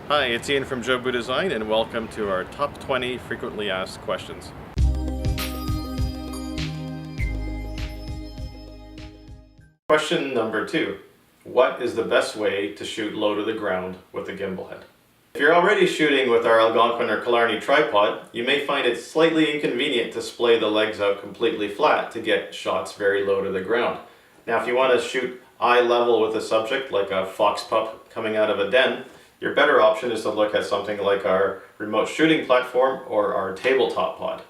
Hi, it's Ian from Jobu Design and welcome to our top 20 frequently asked questions. Question number 2. What is the best way to shoot low to the ground with a gimbal head? If you're already shooting with our Algonquin or Killarney tripod, you may find it slightly inconvenient to splay the legs out completely flat to get shots very low to the ground. Now if you want to shoot eye level with a subject like a fox pup coming out of a den, your better option is to look at something like our remote shooting platform or our tabletop pod.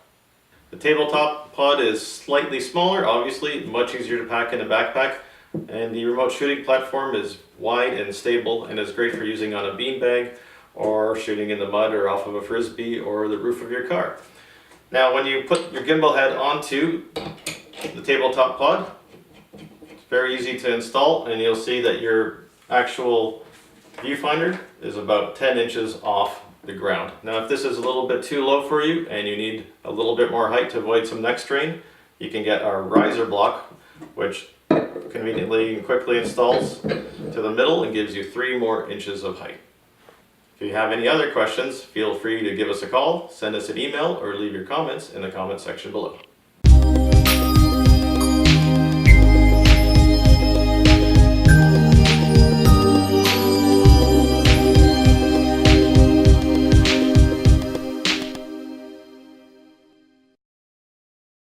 The tabletop pod is slightly smaller, obviously, much easier to pack in a backpack, and the remote shooting platform is wide and stable and is great for using on a beanbag or shooting in the mud or off of a frisbee or the roof of your car. Now when you put your gimbal head onto the tabletop pod, it's very easy to install, and you'll see that your actual viewfinder is about 10 inches off the ground. Now if this is a little bit too low for you and you need a little bit more height to avoid some neck strain, you can get our riser block, which conveniently and quickly installs to the middle and gives you 3 more inches of height. If you have any other questions, feel free to give us a call, send us an email, or leave your comments in the comment section below.